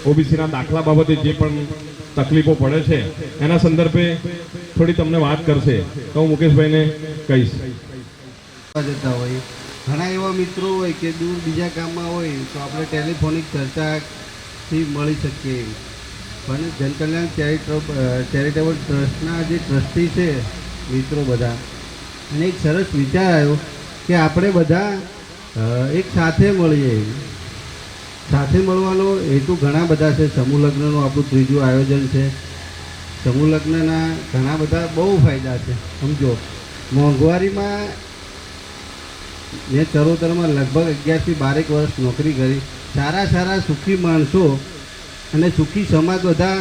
ઓબીસીના દાખલા બાબતે જે પણ તકલીફો પડે છે એના સંદર્ભે થોડી તમને વાત કરશે તો હું મુકેશભાઈને કહીશ. જતા હોય ઘણા એવા મિત્રો હોય કે દૂર બીજા ગામમાં હોય તો આપણે ટેલિફોનિક ચર્ચાથી મળી શકીએ. પણ જનકલ્યાણ ચેરિટેબલ ટ્રસ્ટના જે ટ્રસ્ટી છે મિત્રો બધા, અને એક સરસ વિચાર આવ્યો કે આપણે બધા એક સાથે મળીએ. સાથે મળવાનો હેતુ ઘણા બધા છે. સમૂહ લગ્નનું આપણું ત્રીજું આયોજન છે. સમૂહ લગ્નના ઘણા બધા બહુ ફાયદા છે. સમજો, મોંઘવારીમાં મેં ચરોતરમાં લગભગ 11 થી 12 વર્ષ નોકરી કરી. સારા સુખી માણસો અને સુખી સમાજ બધા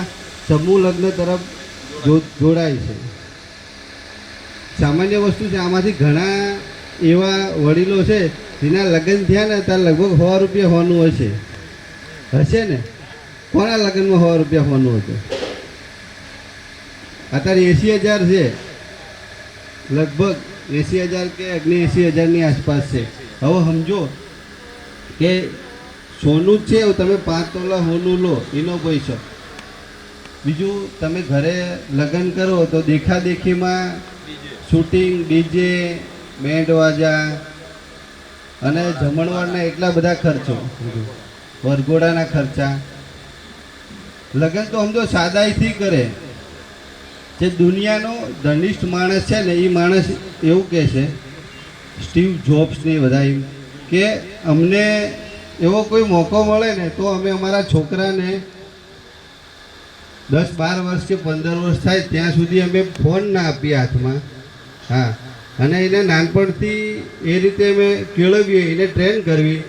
સમૂહ લગ્ન તરફ જોડાય છે. સામાન્ય વસ્તુ છે. આમાંથી ઘણા એવા વડીલો છે જેના લગ્ન થયા ને ત્યારે લગભગ 100 રૂપિયા હોવાનું હશે ને. કોના લગ્નમાં 100 રૂપિયા હોવાનું હતું? અત્યારે 80,000 છે લગભગ. 80,000 કે 80,000ની આસપાસ છે. હવે સમજો કે સોનું જ છે, તમે 5 તોલા સોનું લો એનો પૈસો. બીજું તમે ઘરે લગ્ન કરો તો દેખાદેખીમાં શૂટિંગ, ડીજે, બેન્ડ વાજા અને જમણવારના એટલા બધા ખર્ચો, વરઘોડાના ખર્ચા. લગ્ન તો સમજો સાદાઈથી કરે. જે દુનિયાનો ધનિષ્ઠ માણસ છે ને એ માણસ એવું કહે છે, સ્ટીવ જોબ્સ ને બધા, એમ કે અમને એવો કોઈ મોકો મળે ને તો અમે અમારા છોકરાને 10-12 વર્ષ કે 15 વર્ષ થાય ત્યાં સુધી અમે ફોન ના આપીએ હાથમાં. હા, અને એને નાનપણથી એ રીતે અમે કેળવીએ, એને ટ્રેન કરવી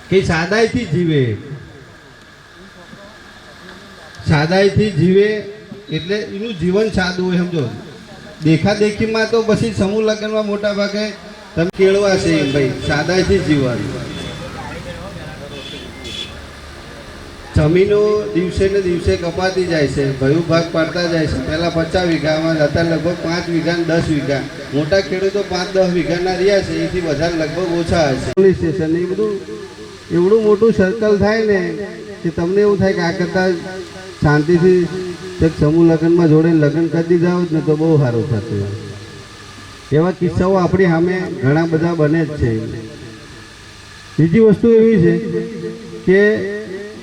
કે સાદાઈથી જીવે. સાદાઈથી જીવે એટલે એનું જીવન સાદું હોય. સમજો, દેખાદેખીમાં તો પછી સમૂહ લગ્નમાં મોટા ભાગે તમે કેળવા છે ભાઈ, સાદાઈથી જીવવાનું. જમીનો દિવસે ને દિવસે કપાતી જાય છે, ભયું ભાગ પાડતા જાય છે. પહેલાં 50 વીઘામાં અત્યારે લગભગ 5 વીઘા 10 વીઘા. મોટા ખેડૂતો 5-10 વીઘાના રહ્યા છે, એથી વધારે લગભગ ઓછા હશે. પોલીસ સ્ટેશન એ બધું એવડું મોટું સર્કલ થાય ને કે તમને એવું થાય કે આ કરતાં શાંતિથી સમૂહ લગ્નમાં જોડે લગ્ન કરી દીધા હોત ને તો બહુ સારું થતું. એવા કિસ્સાઓ આપણી સામે ઘણા બધા બને જ છે. બીજી વસ્તુ એવી છે કે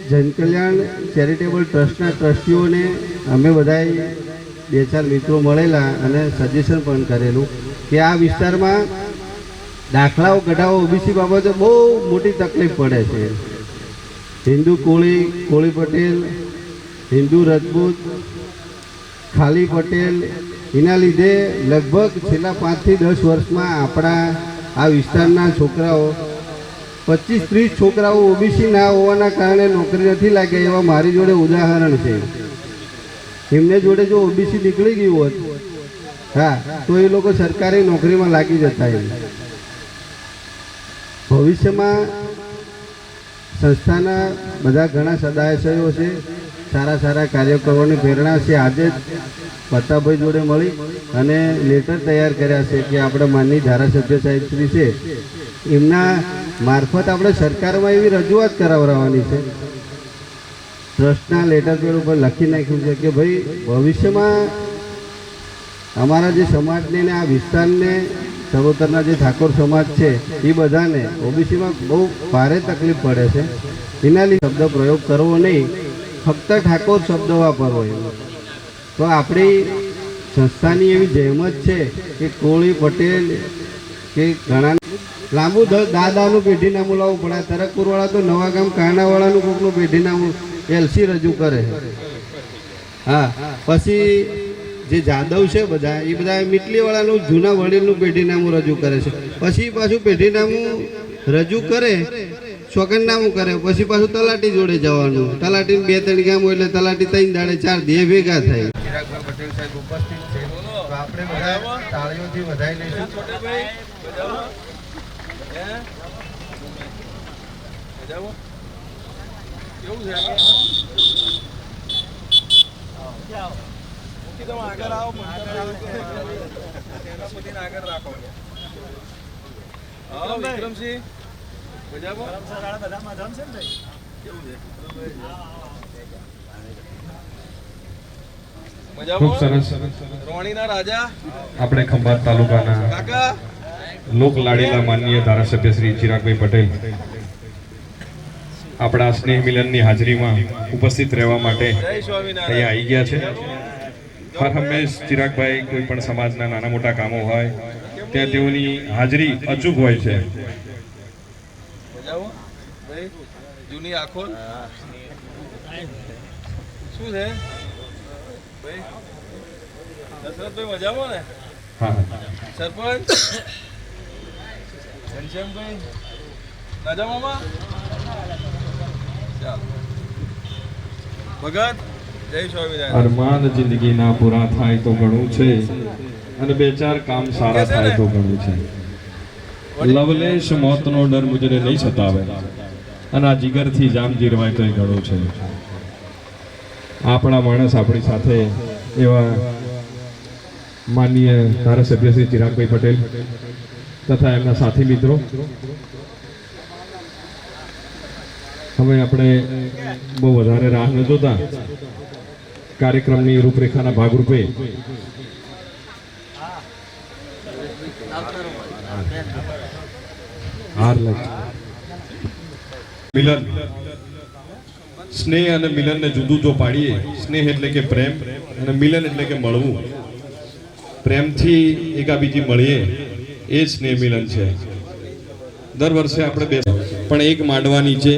જનકલ્યાણ ચેરિટેબલ ટ્રસ્ટના ટ્રસ્ટીઓને અમે બધાએ 2-4 મિત્રો મળેલા અને સજેશન પણ કરેલું કે આ વિસ્તારમાં દાખલાઓ કઢાવો ઓબીસી બાબતે બહુ મોટી તકલીફ પડે છે. હિન્દુ કોળી પટેલ, હિન્દુ રજપૂત, ખાલી પટેલ, એના લીધે લગભગ છેલ્લા 5 થી 10 વર્ષમાં આપણા આ વિસ્તારના છોકરાઓ 25-30 છોકરાઓ ઓબીસી ના હોવાના કારણે નોકરી નથી લાગ્યા. એવા મારી જોડે ઉદાહરણ છે. એમને જોડે જો ઓબીસી નીકળી ગયું હોત, હા, તો એ લોકો સરકારી નોકરીમાં લાગી જતા. ભવિષ્યમાં સંસ્થાના બધા ઘણા સદાશયો છે, સારા કાર્યો કરવાની પ્રેરણા છે. આજે જ પ્રતાપભાઈ જોડે મળી અને લેટર તૈયાર કર્યા છે કે આપણે માનની ધારાસભ્ય સાહેબશ્રી છે એમના મારફત આપણે સરકારમાં એવી રજૂઆત કરાવવાની છે. ટ્રસ્ટના લેટર પેડ ઉપર લખી નાખ્યું છે કે ભાઈ ભવિષ્યમાં અમારા જે સમાજને ને આ વિસ્તારને, ચરોતરના જે ઠાકોર સમાજ છે એ બધાને ઓબીસીમાં બહુ ભારે તકલીફ પડે છે. એના લીધે શબ્દ પ્રયોગ કરવો નહીં, ફક્ત ઠાકોર શબ્દ વાપરવો. તો આપણી સંસ્થાની એવી જહેમત છે કે કોળી પટેલ કે ઘણા લાંબુ દાદાનું પેઢીનામું લાવવું પડે. તરકપુરવાળા તો નવા ગામ કાનાવાળાનું કોકનું પેઢીનામું એલસી રજૂ કરે. હા, પછી જે જાદવ છે બધા એ બધા મીટલીવાળાનું જૂના વડીલનું પેઢીનામું રજૂ કરે છે. પછી પાછું પેઢીનામું રજૂ કરે, સોગંદનામું કરે, પછી પાછું તલાટી જોડે જવાનું. તલાટી 2-3 ગામ હોય એટલે તલાટી 3 દાડે 4 દિયે ભેગા થાય. ચિરાગભાઈ પટેલ સાહેબ ઉપસ્થિત છે, તો આપણે બધા તાળીઓથી વધાઈ લઈશું. કેવું છે? આગળ આવો, આગળ રાખો. વિક્રમસિંહ, બધા મજામાં છે ને ભાઈ? ખૂબ સરસ. રોણીના રાજા આપણે ખંભાત તાલુકાના કાકા લોક લાડીલા માનનીય ધારાસભ્ય શ્રી ચિરાગભાઈ પટેલ આપણા સ્નેહ મિલનની હાજરીમાં ઉપસ્થિત રહેવા માટે જય અહીંયા સ્વામિનારાયણ. આવી ગયા છે. હર હંમેશ ચિરાગભાઈ કોઈ પણ સમાજના નાના મોટા કામો હોય ત્યાં તેઓની હાજરી અચૂક હોય છે. મજામાં? ભાઈ જૂની આંખો શું છે ભાઈ? દશરથભાઈ મજામાં ને? હા, સરપંચ ઘનશ્યામભાઈ મજામાં? ચાલો ભગત જય સ્વામિનારાયણ. અરમાન જિંદગીના પૂરા થાય તો ઘણું છે અને બે ચાર કામ સારા થાય તો ઘણું છે. લવલેશ મોતનો ડર મુજને નહીં સતાવે અને આ જીગરથી જામ જીરવાય તો ઘણું છે. આપણા માણસ આપણી સાથે એવા માનનીય ધારાસભ્ય શ્રી ચિરાગભાઈ પટેલ તથા એમના સાથી મિત્રો. હવે આપણે બહુ વધારે રાહ ન જોતા કાર્યક્રમની રૂપરેખાના ભાગરૂપે મિલન સ્નેહ અને મિલનને જુદું જો પાડીએ, સ્નેહ એટલે કે પ્રેમ અને મિલન એટલે કે મળવું. પ્રેમથી એકાબીજી મળીએ એ જ સ્નેહ મિલન છે. દર વર્ષે આપણે પણ એક માંડવા નીચે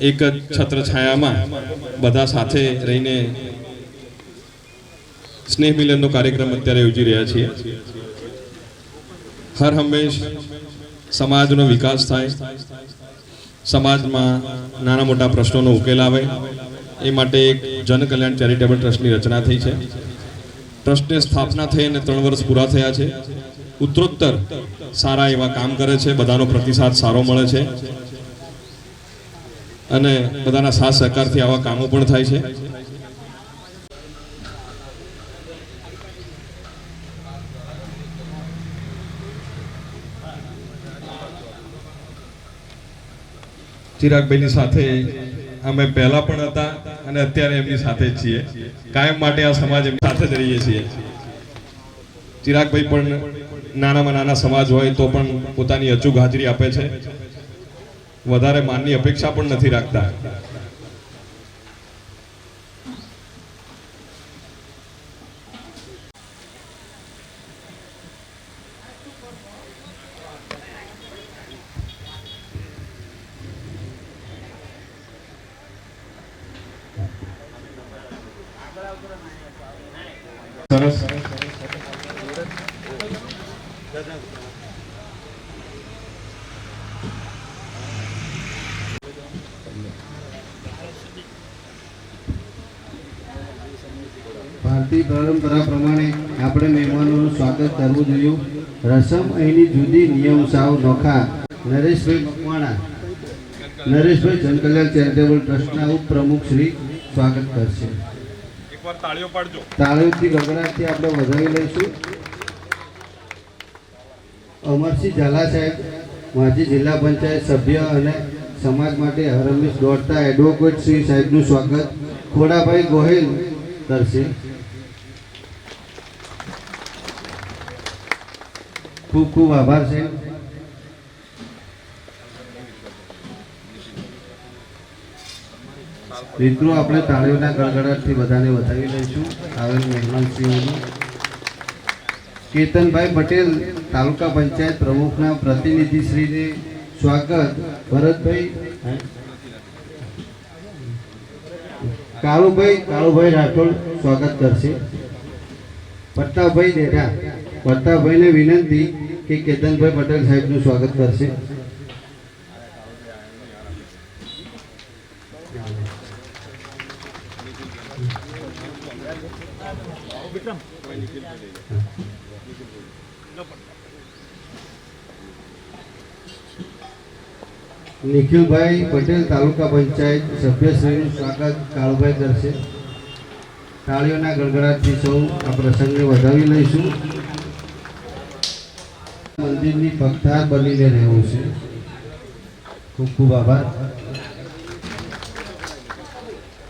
એક જ છત્ર છાયામાં બધા સાથે રહીને સ્નેહ મિલનનો કાર્યક્રમ અત્યારે યોજી રહ્યા છીએ. હર હંમેશ સમાજનો વિકાસ થાય, સમાજમાં નાના મોટા પ્રશ્નોનો ઉકેલ આવે એ માટે એક જન કલ્યાણ ચેરિટેબલ ટ્રસ્ટની રચના થઈ છે. ટ્રસ્ટની સ્થાપના થઈ અને 3 વર્ષ પૂરા થયા છે. ઉત્તરોત્તર સારા એવા કામ કરે છે, બધાનો પ્રતિસાદ સારો મળે છે અને બધાના સાથ સહકારથી આવા કામો પણ થાય છે. ચિરાગભાઈની સાથે અમે પહેલા પણ હતા અને અત્યારે એમની સાથે જ છીએ. કાયમ માટે આ સમાજ એમની સાથે જ રહીએ છીએ. ચિરાગભાઈ પણ નાનામાં નાના સમાજ હોય તો પણ પોતાની અચૂક હાજરી આપે છે. વધારે માનની અપેક્ષા પણ નથી રાખતા. સરસ. ભારતીય પરંપરા પ્રમાણે આપણે મહેમાનોનું સ્વાગત કરવું જોઈએ. રસમ અહીંની જુદી, નિયમ સાવ નોખા. નરેશભાઈ મકવાણા, નરેશભાઈ જનકલ્યાણ ચેરિટેબલ ટ્રસ્ટના ઉપપ્રમુખ શ્રી સ્વાગત કરશે. એકવાર તાળીઓ પાડજો. તાળીઓથી ગગડાટથી આપણે વધાવી લઈશું. અમરસિંહ ઝાલા સાહેબ, માજી જિલ્લા પંચાયત સભ્ય અને સમાજ માટે હરમેશ દોડતા એડવોકેટ શ્રી સાહેબનું સ્વાગત ખોડાભાઈ ગોહિલ કરશે. ખૂબ ખૂબ આભાર સાહેબ. મિત્રો આપણે તાળીઓના ગડગડાટથી બધાને વધાવી લઈશું. આવેલ મહેમાનશ્રીઓનું કેતનભાઈ પટેલ, તાલુકા પંચાયત પ્રમુખના પ્રતિનિધિશ્રીને સ્વાગત. ભરતભાઈ કાળુભાઈ રાઠોડ સ્વાગત કરશે. પ્રતાપભાઈ ડેઢા, પ્રતાપભાઈને વિનંતી કે કેતનભાઈ પટેલ સાહેબનું સ્વાગત કરશે. નિખિલભાઈ પટેલ, તાલુકા પંચાયત સભ્યશ્રીનું સ્વાગત કાળુભાઈ કરશે. તાળીઓના ગડગડાટથી સૌ આ પ્રસંગને વધાવી લઈશું. મંદિરની પગથાર બનીને રહેવું છે. ખૂબ ખૂબ આભાર.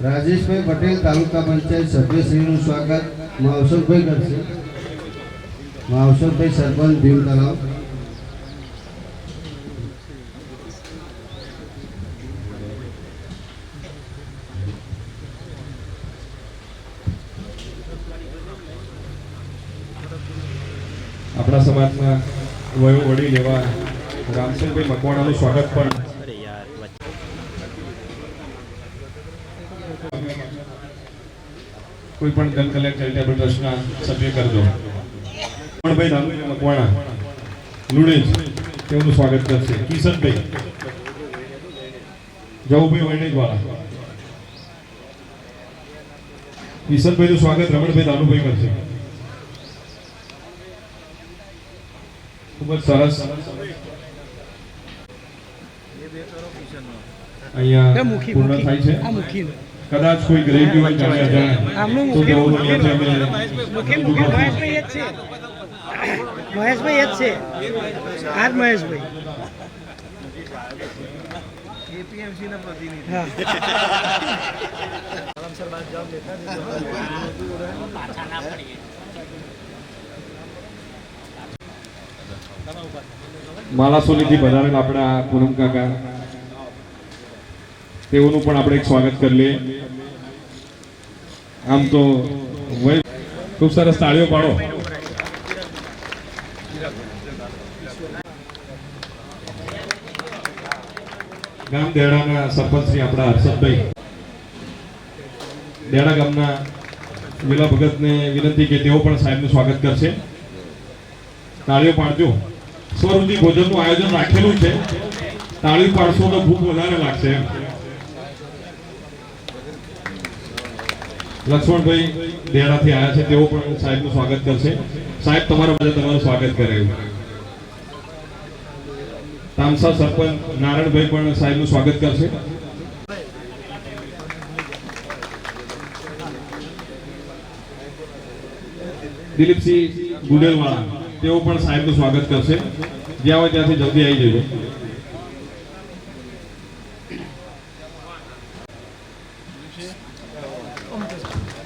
રાજેશભાઈ પટેલ તાલુકા પંચાયત સભ્યશ્રીનું સ્વાગત માવસરભાઈ કરશે. માવસરભાઈ સરપંચ ભીમ તલાવ. આપણા સમાજના વડીલ એવા રામસિંહભાઈ મકવાણાનું સ્વાગત પણ કોઈ પણ જન કલ્યાણ ચેરિટેબલ ટ્રસ્ટના સભ્ય કરજો. ભાઈ રામભાઈ મકવાણા લુણેજ તેઓનું સ્વાગત કરશે. કિશનભાઈ જવુભાઈ વણેજવાળા કિશનભાઈનું સ્વાગત રમણભાઈ દાનુભાઈ કરશે. ખૂબ જ સરસ. અહીંયા પૂર્ણ થાય છે. કદાચ કોઈ ગ્રેડ હોય જાણે અજાણે તો તેઓ મહેશભાઈ જ છે. મહેશભાઈ જ છે. આજ મહેશભાઈ એપીએમસી ના પ્રતિનિધિ. હા. માલાસોલીથી પધારેલ આપણા પૂનમ કાકા તેઓનું પણ આપણે એક સ્વાગત કરી લઈએ. આમ તો ખૂબ સરસ તાળીઓ પાડો. ગામ દેડાના સરપંચ શ્રી આપણા હર્ષદભાઈ દેડા ગામના વિલા ભગતને વિનંતી કે તેઓ પણ સાહેબનું સ્વાગત કરશે. તાળીઓ પાડજો. સ્વરૂપી ભોજનનું આયોજન રાખેલું છે. તાળીઓ પાડશો તો ભૂખ વધારે લાગશે. લક્ષ્મણભાઈ દેડાથી આવ્યા છે, તેઓ પણ સાહેબનું સ્વાગત કરશે. સાહેબ તમારા માટે તમારું સ્વાગત કરે. તામસા સરપંચ નારાયણભાઈ પણ સાહેબનું સ્વાગત કરશે. દિલીપસિંહ ગુડેલવાળા તેઓ પણ સાહેબનું સ્વાગત કરશે. જ્યાં હોય ત્યાંથી જલ્દી આવી જજો.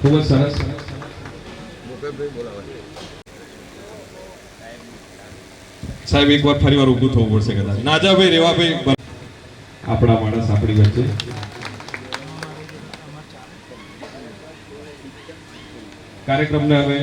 ખૂબ જ સરસ. સાહેબ એકવાર ફરી વાર ઊભું થવું પડશે. કદાચ નાજાભાઈ રેવાભાઈ આપણા માણસ આપણી વચ્ચે. કાર્યક્રમને હવે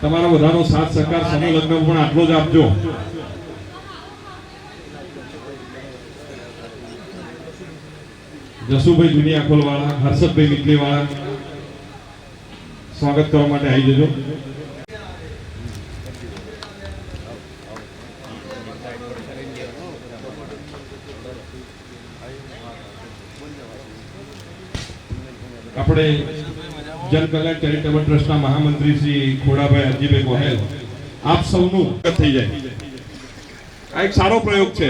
તમારા બધાનો સાથ સહકાર સમૂહ લગ્ન પણ આટલો જ આપજો. જસુભાઈ જુનિયા ખોલવાળા, હર્ષદભાઈ મિત્લીવાળા સ્વાગત કરવા માટે આવી જજો. આપણે જન કલ્યાણ ચેરિટેબલ ટ્રસ્ટના મહામંત્રી શ્રી ખોડાભાઈ અરજીભાઈ ગોહેલ આપ સૌનું થઈ જાય. આ એક સારો પ્રયોગ છે.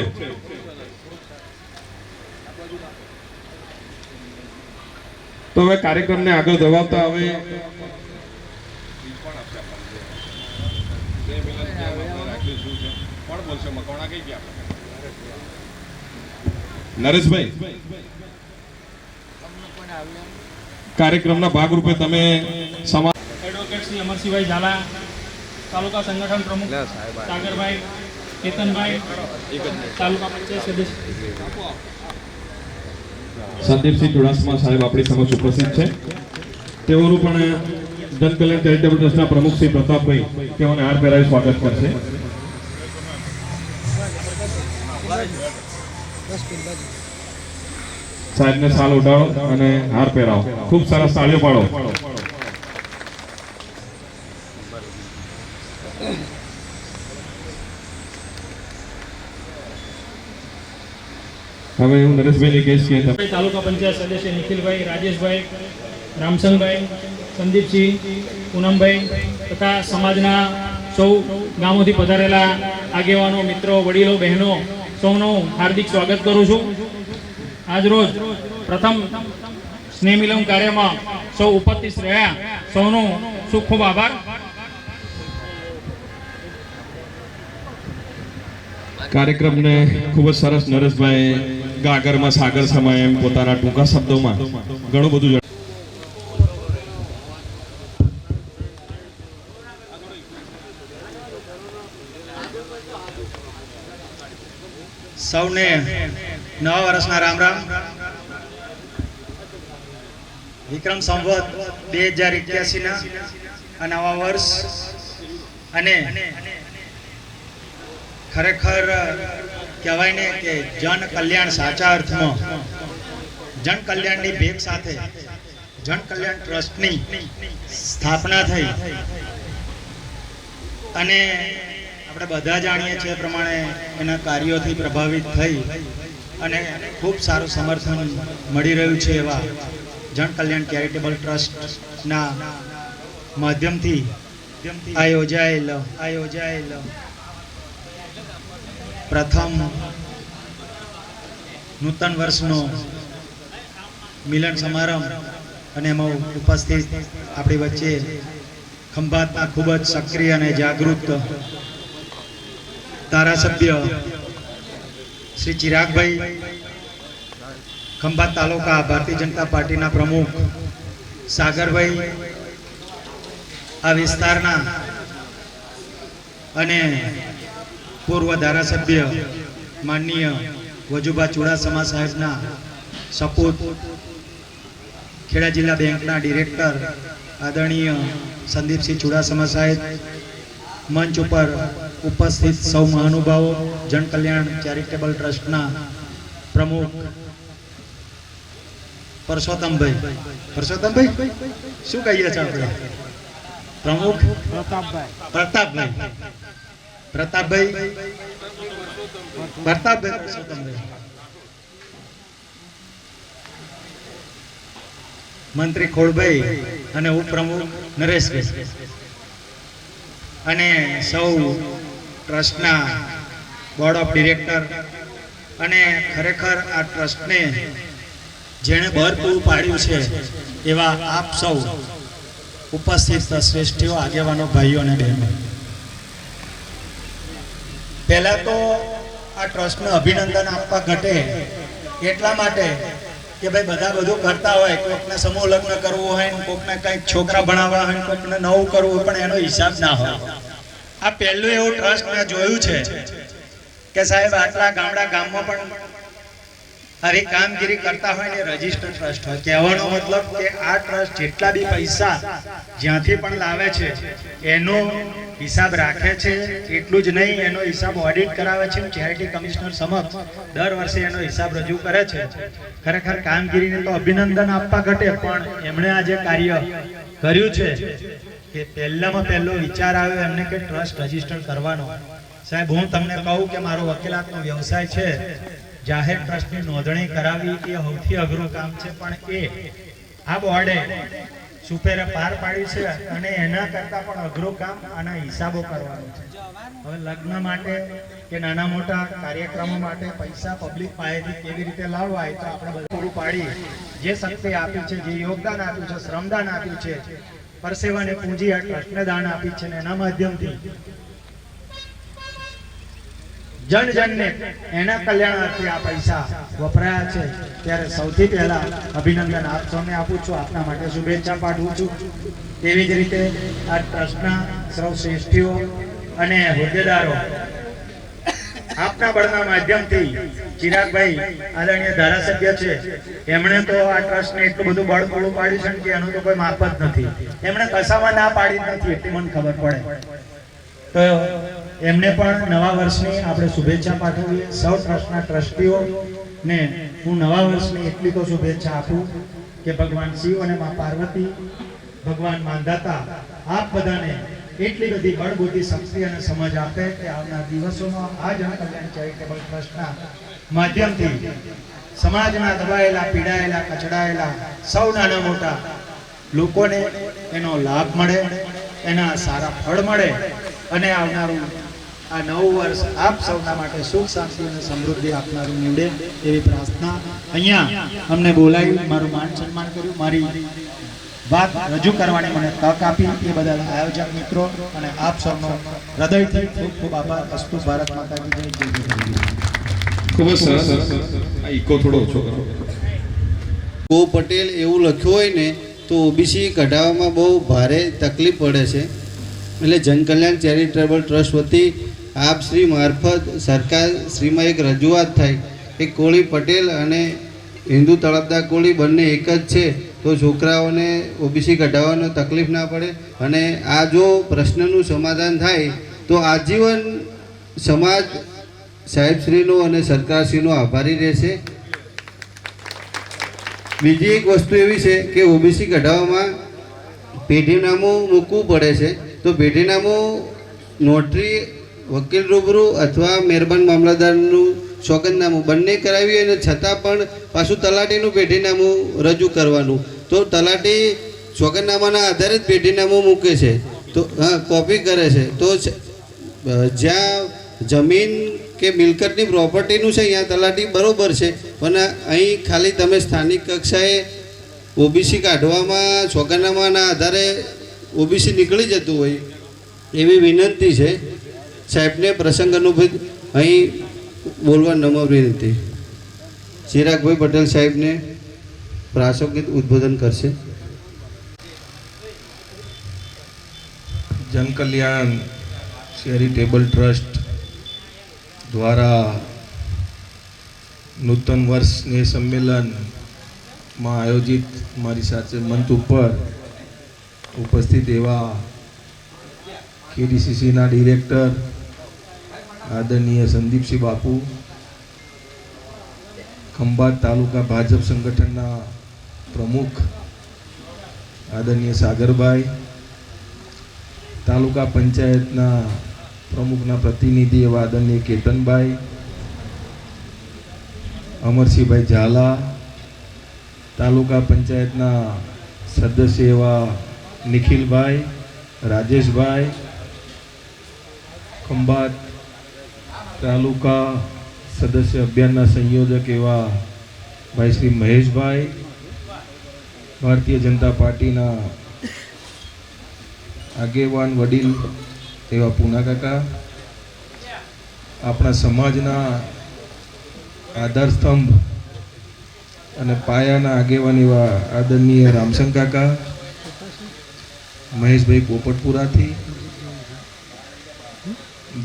તો હવે કાર્યક્રમને આગળ ધપાવતા હવે નરેશભાઈ કાર્યક્રમના ભાગરૂપે તમે એડવોકેટ શ્રી અમરસિંહભાઈ ઝાલા, તાલુકા સંગઠન પ્રમુખ સાગરભાઈ, કેતનભાઈ, તાલુકા પંચાયત સદસ્ય સંદીપસિંહ ચુડાસમા સાહેબ આપણી સમક્ષ ઉપસ્થિત છે. તેઓનું પણ જન કલ્યાણ ચેરિટેબલ ટ્રસ્ટના પ્રમુખ શ્રી પ્રતાપભાઈ તેઓને હાર પહેરાવી સ્વાગત કરશે. સાહેબને સાલ ઉડાડો અને હાર પહેરાવો. ખૂબ સરસ તાળીઓ પાડો. હવે હું નરેશભાઈને કહીશ કે તમે તાલુકા પંચાયત સદસ્ય નિખિલભાઈ, રાજેશભાઈ, રામસંગભાઈ, સંદીપસિંહ, પૂનમભાઈ તથા સમાજના સૌ ગામોથી પધારેલા આગેવાનો, મિત્રો, વડીલો, બહેનો સૌનું હાર્દિક સ્વાગત કરું છું. આજ રોજ પ્રથમ સ્નેહ મિલન કાર્યમાં સૌ ઉપસ્થિત રહ્યા સૌનો ખૂબ ખૂબ આભાર. કાર્યક્રમને ખૂબ જ સરસ નરેશભાઈ ગાગરમાં સાગર સમાય એમ પોતાના ટૂંકા શબ્દોમાં ઘણું બધું સૌને નવા વર્ષના રામ રામ. વિક્રમ સંવત 2081 ના આ નવા વર્ષ અને ખરેખર કહેવાય ને કે જન કલ્યાણ સાચા અર્થમાં જન કલ્યાણની ભેગ સાથે જન કલ્યાણ ટ્રસ્ટની સ્થાપના થઈ અને આપણે બધા જાણીએ છીએ પ્રમાણે એના કાર્યોથી પ્રભાવિત થઈ અને ખૂબ સારું સમર્થન મળી રહ્યું છે એવા જન કલ્યાણ ચેરિટેબલ ટ્રસ્ટના માધ્યમથી આ યોજાયેલ પ્રથમ નૂતન વર્ષનો મિલન સમારંભ અને એમાં ઉપસ્થિત આપણી વચ્ચે ખંભાતના ખૂબ જ સક્રિય અને જાગૃત ધારાસભ્ય શ્રી ચિરાગભાઈ, ખંભાત તાલુકા ભારતીય જનતા પાર્ટીના પ્રમુખ સાગરભાઈ, આ વિસ્તારના અને પૂર્વ ધારાસભ્ય માનનીય વજુભા ચુડાસમા સાહેબના સપૂત, ખેડા જિલ્લા બેંકના ડિરેક્ટર આદરણીય સંદીપસિંહ ચુડાસમા સાહેબ, મંચ ઉપર ઉપસ્થિત સૌ મહાનુભાવો, જન કલ્યાણ ચેરિટેબલ ટ્રસ્ટના પ્રમુખ પરસોત્તમભાઈ શું કહીએ છીએ આપણે, પ્રમુખ પ્રતાપભાઈ પરસોત્તમભાઈ, મંત્રી ખોડભાઈ અને ઉપપ્રમુખ નરેશભાઈ અને સૌ ટ્રસ્ટના બોર્ડ ઓફ ડિરેક્ટર અને ખરેખર આ ટ્રસ્ટને જેણે બળ પૂરું પાડ્યું છે એવા આપ સૌ ઉપસ્થિત શ્રેષ્ઠીઓ, આગેવાનો, ભાઈઓ અને બહેનો, પહેલા તો આ ટ્રસ્ટને અભિનંદન આપવા ઘટે એટલા માટે કે ભાઈ બધા બધું કરતા હોય, કોઈકને સમૂહ લગ્ન કરવું હોય, કોઈકને કંઈક છોકરા ભણાવવા હોય, કોઈકને નવું કરવું હોય, પણ એનો હિસાબ ના હોય. આ પહેલું એવું ટ્રસ્ટ મેં જોયું છે કે સાહેબ આટલા ગામમાં પણ આવી કામગીરી કરતા હોય ને રજીસ્ટર ટ્રસ્ટ હોય. કહેવાનો મતલબ કે આ ટ્રસ્ટ જેટલા બી પૈસા જ્યાંથી પણ લાવે છે એનો હિસાબ રાખે છે. એટલું જ નહીં, એનો હિસાબ ઓડિટ કરાવે છે, ચેરિટી કમિશનર સમક્ષ દર વર્ષે એનો હિસાબ રજૂ કરે છે. ખરેખર કામગીરીને તો અભિનંદન આપવા ઘટે, પણ એમણે આ જે કાર્ય કર્યું છે કે પહેલામાં પહેલો વિચાર આવ્યો એમને કે ટ્રસ્ટ રજીસ્ટર કરવાનો. સાહેબ હું તમને કહું કે મારો વકીલાતનો વ્યવસાય છે, જાહેર ટ્રસ્ટની નોંધણી કરાવી એ સૌથી અઘરું કામ છે, પણ એ આ બોર્ડે સુપેરે પાર પાડ્યું છે અને એના કરતાં પણ અઘરું કામ આના હિસાબો કરવાનું છે. હવે લગ્ન માટે કે નાના મોટા કાર્યક્રમો માટે પૈસા પબ્લિક પાસેથી કેવી રીતે લાવવા એ તો આપણે બધું પૂરું પાડી જે શક્તિ આપી છે, જે યોગદાન આપ્યું છે, શ્રમદાન આપ્યું છે, પરસેવાની પૂંજી આ ટ્રસ્ટને દાન આપી છે, એના માધ્યમથી જનજનને એના કલ્યાણાર્થે આ પૈસા વપરાયા છે. ત્યારે સૌથી પહેલા અભિનંદન આપ સૌને આપું છું, આપના માટે શુભેચ્છા પાઠવું છું. તેવી જ રીતે આ ટ્રસ્ટના સૌ શ્રેષ્ઠીઓ અને હોદ્દેદારો આપના બળના માધ્યમથી ચિરાગભાઈ આદરણીય ધારાસભ્ય છે, એમણે તો આ ટ્રસ્ટને એટલું બધું બળ પૂરું પાડ્યું છે કે એનું તો કોઈ માપ જ નથી. એમણે કશામાં ના પાડી નથી એટલી મને ખબર પડે. તો એમને પણ નવા વર્ષની આપણે શુભેચ્છા પાઠવીએ. સૌ ટ્રસ્ટના ટ્રસ્ટીઓને હું નવા વર્ષની એટલી તો શુભેચ્છા આપું કે ભગવાન શિવ અને મા પાર્વતી, ભગવાન માંધાતા આપ બધાને એટલી બધી બળબુદ્ધિ, શક્તિ અને સમજ આપે કે આવનાર દિવસોમાં આ જન કલ્યાણ ચેરિટેબલ ટ્રસ્ટના માધ્યમથી સમાજના દબાયેલા, પીડાયેલા, કચડાયેલા સૌ નાના મોટા લોકોને એનો લાભ મળે, એના સારા ફળ મળે અને આવનારું આ નવું વર્ષ આપ સૌના માટે સુખ શાંતિ અને સમૃદ્ધિ આપનારું નીવડે એવી પ્રાર્થના. અહીંયા અમને બોલાવી, મારું માન સન્માન કર્યું, મારી વાત રજૂ કરવાની મને તક આપી એ બદલ આયોજક મિત્રો અને આપ સૌનો હૃદયથી ખૂબ ખૂબ આભાર. અસ્તુ ભારત માતા કી જય. જય જય ગરવી. ખૂબ જ સરસ. આ ઇકો થોડો ઓછો કરો. કો પટેલ એવું લખ્યું હોય ને તો ઓબીસી કઢાવવામાં બહુ ભારે તકલીફ પડે છે. એટલે જનકલ્યાણ ચેરિટેબલ ટ્રસ્ટ વતી આપ શ્રી મારફત સરકાર શ્રીમાં એક રજૂઆત થાય કે કોળી પટેલ અને હિન્દુ તળપદા કોળી બંને એક જ છે, તો છોકરાઓને ઓબીસી કઢાવવાનો તકલીફ ના પડે. અને આ જો પ્રશ્નનું સમાધાન થાય તો આજીવન સમાજ સાહેબશ્રીનો અને સરકારશ્રીનો આભારી રહેશે. બીજી એક વસ્તુ એવી છે કે ઓબીસી કઢાવવામાં પેઢીનામું મૂકવું પડે છે. તો પેઢીનામું નોટરી, વકીલ રૂબરૂ અથવા મહેરબાન મામલતદારનું સોગંદનામું બંને કરાવી અને છતાં પણ પાછું તલાટીનું પેઢીનામું રજૂ કરવાનું. તો તલાટી સોગંદનામાના આધારે જ પેઢીનામું મૂકે છે, તો કોપી કરે છે. તો જ્યાં જમીન કે મિલકતની પ્રોપર્ટીનું છે અહીંયા તલાટી બરોબર છે, પણ અહીં ખાલી તમે સ્થાનિક કક્ષાએ ઓબીસી કાઢવામાં સોગંદનામાના આધારે ઓબીસી નીકળી જતું હોય એવી વિનંતી છે. સાહેબને પ્રસંગ અનુભવ અહીં બોલવા નમ્ર વિનંતી. ચિરાગભાઈ પટેલ સાહેબને પ્રાસંગિક ઉદ્બોધન કરશે. જનકલ્યાણ ચેરિટેબલ ટ્રસ્ટ દ્વારા નૂતન વર્ષની સંમેલનમાં આયોજિત મારી સાથે મંચ ઉપર ઉપસ્થિત એવા કેડીસીસીના ડિરેક્ટર આદરણીય સંદીપસિંહ બાપુ, ખંભાત તાલુકા ભાજપ સંગઠનના પ્રમુખ આદરણીય સાગરભાઈ, તાલુકા પંચાયતના પ્રમુખના પ્રતિનિધિ એવા આદરણીય કેતનભાઈ, અમરસિંહભાઈ ઝાલા, તાલુકા પંચાયતના સદસ્ય એવા નિખિલભાઈ, રાજેશભાઈ, ખંભાત તાલુકા સદસ્ય અભિયાનના સંયોજક એવા ભાઈ શ્રી મહેશભાઈ, ભારતીય જનતા પાર્ટીના આગેવાન વડીલ એવા પૂના કાકા, આપણા સમાજના આધારસ્તંભ અને પાયાના આગેવાન એવા આદરણીય રામસંગ કાકા, મહેશભાઈ પોપટપુરાથી,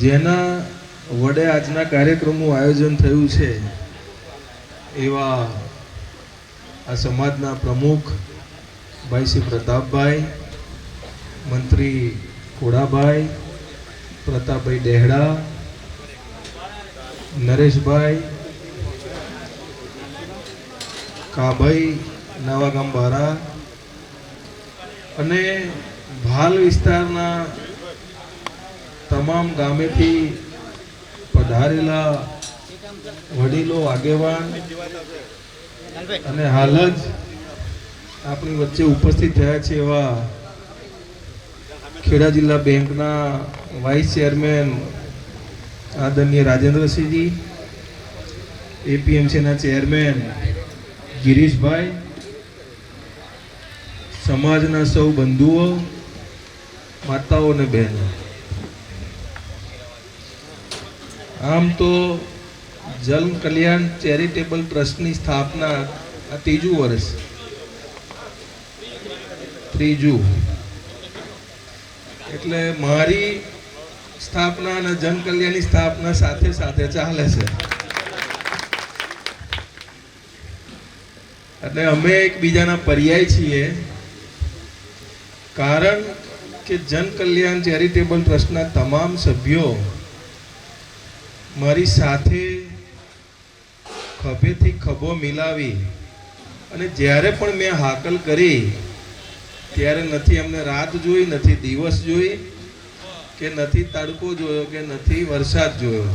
જેના વડે આજના કાર્યક્રમનું આયોજન થયું છે એવા આ સમાજના પ્રમુખ ભાઈ શ્રી પ્રતાપભાઈ, મંત્રી ખોડાભાઈ, પ્રતાપભાઈ ડેહડા, નરેશભાઈ, કાભાઈ નવાગામ બારા અને ભાલ વિસ્તારના તમામ ગામેથી પધારેલા વડીલો, આગેવાન અને હાલ જ આપણી વચ્ચે ઉપસ્થિત થયા છે એવા ખેડા જિલ્લા બેંકના વાઇસ ચેરમેન આદરણીય રાજેન્દ્રસિંહજી, એપીએમસીના ચેરમેન ગિરીશભાઈ, સમાજના સૌ બંધુઓ, માતાઓ અને બહેનો, આમ તો જન કલ્યાણ ચેરિટેબલ ટ્રસ્ટની સ્થાપના આ ત્રીજું વર્ષ, એટલે મારી સ્થાપના અને જન કલ્યાણની સ્થાપના સાથે સાથે ચાલે છે. એટલે અમે એકબીજાના પર્યાય છીએ, કારણ કે જન કલ્યાણ ચેરિટેબલ ટ્રસ્ટના તમામ સભ્યો મારી સાથે ખભેથી ખભો મિલાવી અને જ્યારે પણ મેં હાકલ કરી ત્યારે નથી અમને રાત જોઈ, નથી દિવસ જોઈ, કે નથી તડકો જોયો, કે નથી વરસાદ જોયો.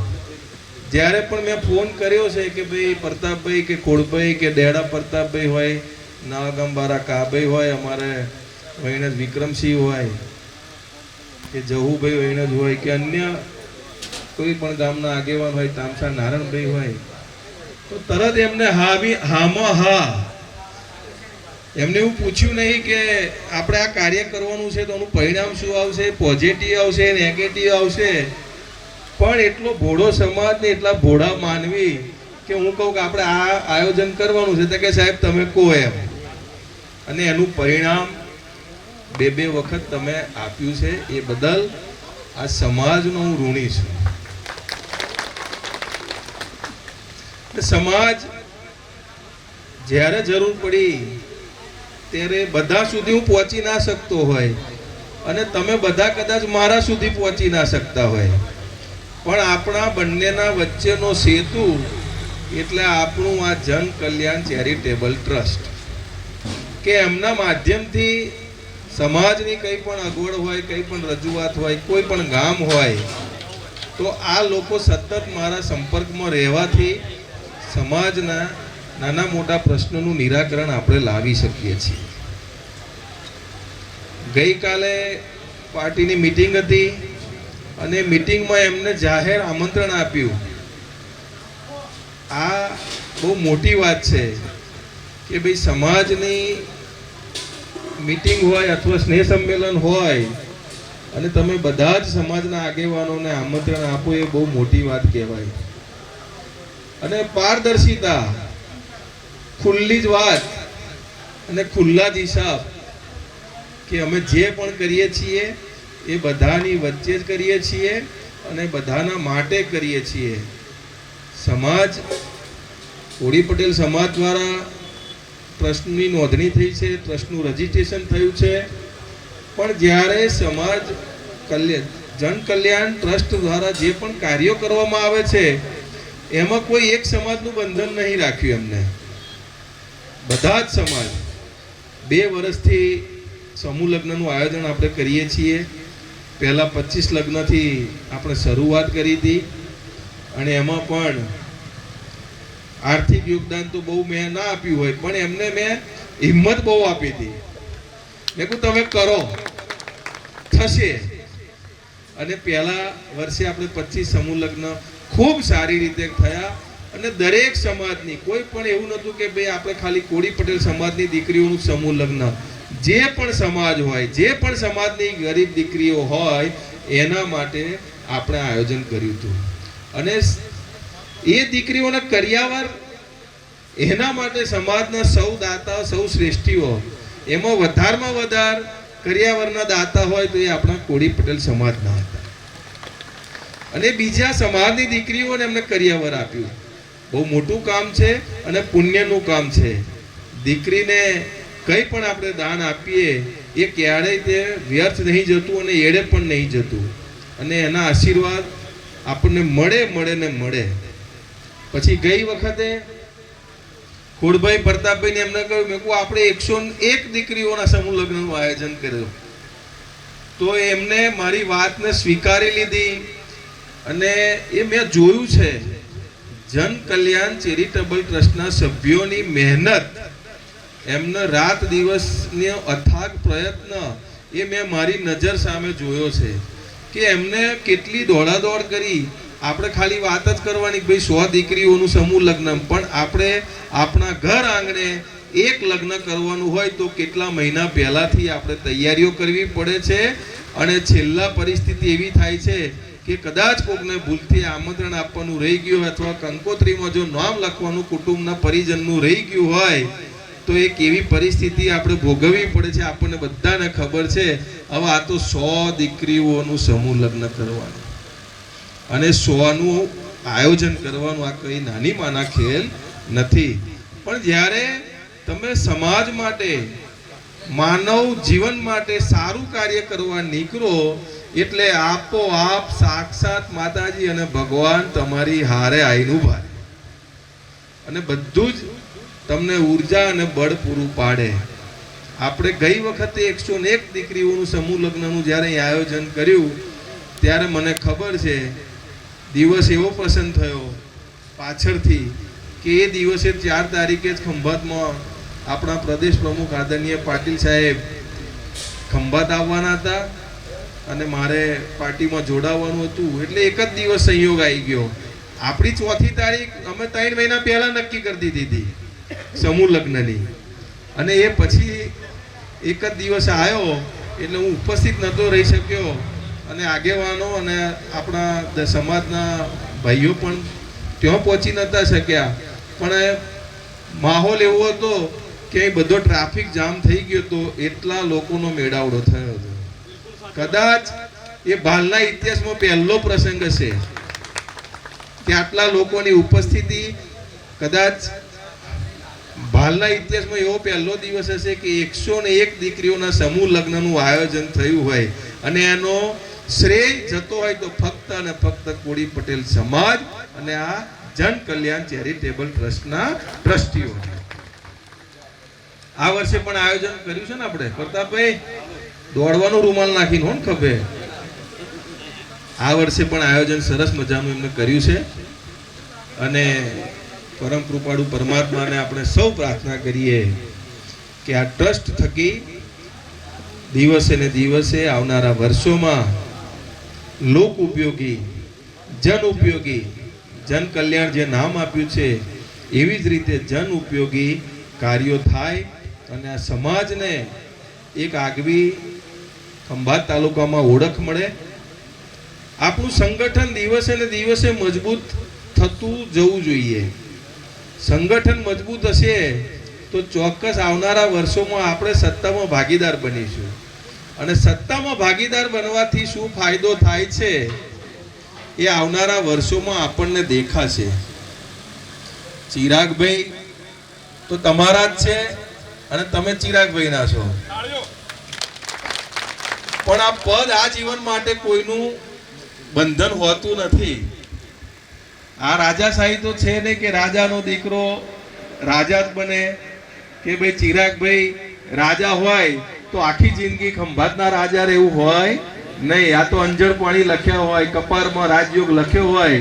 જ્યારે પણ મેં ફોન કર્યો છે કે ભાઈ પ્રતાપભાઈ કે કોળભાઈ કે ડેડા પ્રતાપભાઈ હોય, નવાગામ બારા કાભાઈ હોય, અમારે વૈણજ વિક્રમસિંહ હોય, કે જહુભાઈ વૈણજ હોય, કે અન્ય કોઈ પણ ગામના આગેવાન હોય, તામસા નારાયણભાઈ હોય, તો તરત એમને હામાં હા, એમને એવું પૂછ્યું નહીં કે આપણે આ કાર્ય કરવાનું છે તો એનું પરિણામ શું આવશે, પોઝિટિવ આવશે, નેગેટિવ આવશે. પણ એટલો ભોળો સમાજ ને એટલા ભોળા માનવી કે હું કહું કે આપણે આ આયોજન કરવાનું છે તો કે સાહેબ તમે કહો એમ, અને એનું પરિણામ 2 વખત તમે આપ્યું છે. એ બદલ આ સમાજનો હું ઋણી છું. સમાજ જ્યારે જરૂર પડી ત્યારે બધા સુધી હું પહોંચી ના શકતો હોય, અને તમે બધા કદાચ મારા સુધી પહોંચી ના શકતા હોય, પણ આપણા બંનેના વચ્ચેનો સેતુ એટલે આપણું આ જન કલ્યાણ ચેરિટેબલ ટ્રસ્ટ, કે એમના માધ્યમથી સમાજની કંઈ પણ અગવડ હોય, કંઈ પણ રજૂઆત હોય, કોઈ પણ ગામ હોય, તો આ લોકો સતત મારા સંપર્કમાં રહેવાથી સમાજના નાના મોટા પ્રશ્નોનું નિરાકરણ આપણે લાવી શકીએ છીએ. ગઈકાલે પાર્ટીની મિટિંગ હતી અને મિટિંગમાં એમને જાહેર આમંત્રણ આપ્યું. આ બહુ મોટી વાત છે કે ભાઈ સમાજની મીટિંગ હોય અથવા સ્નેહ સંમેલન હોય અને તમે બધા જ સમાજના આગેવાનોને આમંત્રણ આપો, એ બહુ મોટી વાત કહેવાય. અને પારદર્શિતા, ખુલ્લી જ વાત અને ખુલ્લા જ હિસાબ, કે અમે જે પણ કરીએ છીએ એ બધાની વચ્ચે જ કરીએ છીએ અને બધાના માટે કરીએ છીએ. સમાજ, કોળી પટેલ સમાજ દ્વારા ટ્રસ્ટની નોંધણી થઈ છે, ટ્રસ્ટનું રજીસ્ટ્રેશન થયું છે, પણ જ્યારે સમાજ જન કલ્યાણ ટ્રસ્ટ દ્વારા જે પણ કાર્યો કરવામાં આવે છે એમાં કોઈ એક સમાજનું બંધન નહીં રાખ્યું. એમને બધા જ સમાજ 2 વર્ષથી સમૂહ લગ્નનું આયોજન આપણે કરીએ છીએ. પહેલાં 25 લગ્નથી આપણે શરૂઆત કરી હતી, અને એમાં પણ આર્થિક યોગદાન તો બહુ મેં ના આપ્યું હોય, પણ એમને મેં હિંમત બહુ આપી હતી. મેં કહ્યું તમે કરો, થશે. અને પહેલા વર્ષે આપણે 25 સમૂહ લગ્ન ખૂબ સારી રીતે થયા, અને દરેક સમાજની, કોઈ પણ એવું નહોતું કે ભાઈ આપણે ખાલી કોળી પટેલ સમાજની દીકરીઓનું સમૂહ લગ્ન, જે પણ સમાજ હોય, જે પણ સમાજની ગરીબ દીકરીઓ હોય એના માટે આપણે આયોજન કર્યું હતું. અને એ દીકરીઓના કરિયાવર, એના માટે સમાજના સૌ દાતા, સૌ શ્રેષ્ઠીઓ, એમાં વધારમાં વધારે કરિયાવરના દાતા હોય તો એ આપણા કોળી પટેલ સમાજના હતા. અને બીજા સમાજની દીકરીઓને એમને કરિયાવર આપ્યું. બહુ મોટું કામ છે અને પુણ્યનું કામ છે. દીકરીને કંઈ પણ આપણે દાન આપીએ એ ક્યારેય તે વ્યર્થ નહીં જતું અને એડે પણ નહીં જતું, અને એના આશીર્વાદ આપણને મળે ને મળે. પછી ગઈ વખતે ખોડભાઈ પ્રતાપભાઈને એમને કહ્યું, મેં કહું આપણે 101 દીકરીઓના સમૂહ લગ્નનું આયોજન કર્યું. તો એમને મારી વાતને સ્વીકારી લીધી, અને એ મેં જોયું છે જન કલ્યાણ ચેરિટેબલ ટ્રસ્ટના સભ્યોની મહેનત, એમનો રાત દિવસનો અથાગ પ્રયત્ન એ મેં મારી નજર સામે જોયો છે કે એમને કેટલી દોડાદોડ કરી. આપણે ખાલી વાત જ કરવાની ભાઈ 100 દીકરીઓનું સમૂહ લગ્ન, પણ આપણે આપણા ઘર આંગણે એક લગ્ન કરવાનું હોય તો કેટલા મહિના પહેલાથી આપણે તૈયારીઓ કરવી પડે છે. અને છેલ્લા પરિસ્થિતિ એવી થાય છે કે કદાચ કોકને ભૂલથી આમંત્રણ આપવાનું રહી ગયું અથવા કંકોત્રીમાં જો નામ લખવાનું કુટુંબના પરિજનનું રહી ગયું હોય તો એક એવી પરિસ્થિતિ આપણે ભોગવવી પડે છે. આપણને બધાને ખબર છે. હવે આ તો 100 દીકરીઓનું સમૂહ લગ્ન કરવાનું અને 100નું આયોજન કરવાનું, આ કઈ નાની માના ખેલ નથી. પણ જ્યારે તમે સમાજ માટે, માનવ જીવન માટે સારું કાર્ય કરવા નીકળો એટલે આપોઆપ સાક્ષાત માતાજી અને ભગવાન તમારી હારે આવીને ઉભા અને બધું જ તમને ઉર્જા અને બળ પૂરું પાડે. આપણે ગઈ વખતે 101 દીકરીઓનું સમૂહ લગ્નનું જ્યારે આયોજન કર્યું ત્યારે મને ખબર છે દિવસ એવો પસંદ થયો પાછળથી કે એ દિવસે 4 તારીખે જ ખંભાતમાં આપણા પ્રદેશ પ્રમુખ આદરણીય પાટીલ સાહેબ ખંભાત આવવાના હતા, અને મારે પાર્ટીમાં જોડાવાનું હતું એટલે એક જ દિવસ સંયોગ આવી ગયો. આપણી 4મી તારીખ અમે 3 મહિના પહેલા નક્કી કરી દીધી હતી સમૂહ લગ્નની, અને એ પછી એક જ દિવસ આવ્યો એટલે હું ઉપસ્થિત નહોતો રહી શક્યો, અને આગેવાનો અને આપણા સમાજના ભાઈઓ પણ ત્યાં પહોંચી નહોતા શક્યા. પણ માહોલ એવો હતો કે બધો ટ્રાફિક જામ થઈ ગયો હતો, એટલા લોકોનો મેળાવડો થયો હતો. કદાચ એ ભાલના ઇતિહાસમાં પહેલો પ્રસંગ હશે કે આટલા લોકોની ઉપસ્થિતિ. કદાચ ભાલના ઇતિહાસમાં એવો પહેલો દિવસ હશે કે 101 દીકરીઓના સમૂહ લગ્નનું આયોજન થયું હોય, અને એનો શ્રેય જતો હોય તો ફક્ત અને ફક્ત કોળી પટેલ સમાજ અને આ જન કલ્યાણ ચેરિટેબલ ટ્રસ્ટના ટ્રસ્ટીઓ. આ વર્ષે પણ આયોજન કર્યું છે ને આપણે પ્રતાપભાઈ, દોડવાનું રૂમાલ નાખીને હોન ખભે. આ વર્ષે પણ આયોજન સરસ મજાનું એમને કર્યું છે, અને પરમ કૃપાળુ પરમાત્માને આપણે સૌ પ્રાર્થના કરીએ કે આ ટ્રસ્ટ થકી દિવસે ને દિવસે આવનારા વર્ષોમાં લોક ઉપયોગી, જન ઉપયોગી, જન કલ્યાણ જે નામ આપ્યું છે એવી જ રીતે જન ઉપયોગી કાર્યો થાય, અને આ સમાજને એક આગવી ખંભાત તાલુકામાં ઓળખ મળે. આપણું સંગઠન દિવસે ને દિવસે મજબૂત થતું જવું જોઈએ. સંગઠન મજબૂત હશે તો ચોક્કસ આવનારા વર્ષોમાં આપણે સત્તામાં ભાગીદાર બનીશું, અને સત્તામાં ભાગીદાર બનવાથી શું ફાયદો થાય છે એ આવનારા વર્ષોમાં આપણને દેખાશે. ચિરાગભાઈ તો તમારા જ છે અને તમે ચિરાગભાઈ ના છો, પણ આ પદ આ જીવન માટે કોઈનું બંધન હોતું નથી. આ રાજાશાહી તો છે ને કે રાજાનો દીકરો રાજા જ બને, કે ભાઈ ચિરાગભાઈ રાજા હોય તો આખી જિંદગી ખંભાતના રાજા રહેવું હોય નહીં. આ તો અંજળ પાણી લખ્યા હોય, કપારમાં રાજયોગ લખ્યો હોય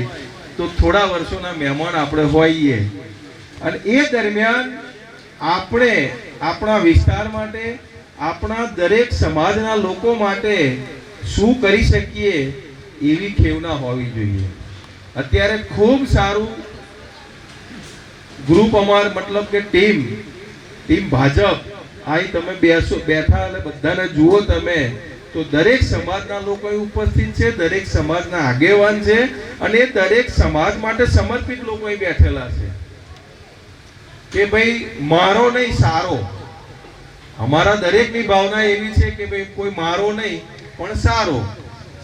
તો થોડા વર્ષોના મહેમાન આપણે હોઈએ, અને એ દરમિયાન આપણે આપણા વિસ્તાર માટે, આપણા દરેક સમાજના લોકો માટે શું કરી શકીએ એવી ખેવના હોવી જોઈએ. અત્યારે ખૂબ સારું ગ્રુપ અમાર, મતલબ કે ટીમ ભાજપ અહીં તમે બેઠા અને બધાને જુઓ તમે તો દરેક સમાજના લોકો ઉપસ્થિત છે, દરેક સમાજના આગેવાન છે, અને દરેક સમાજ માટે સમર્પિત લોકો અહીં બેઠેલા છે કે ભાઈ મારો નહીં સારો. અમારા દરેકની ભાવના એવી છે કે ભાઈ કોઈ મારો નહીં પણ સારો.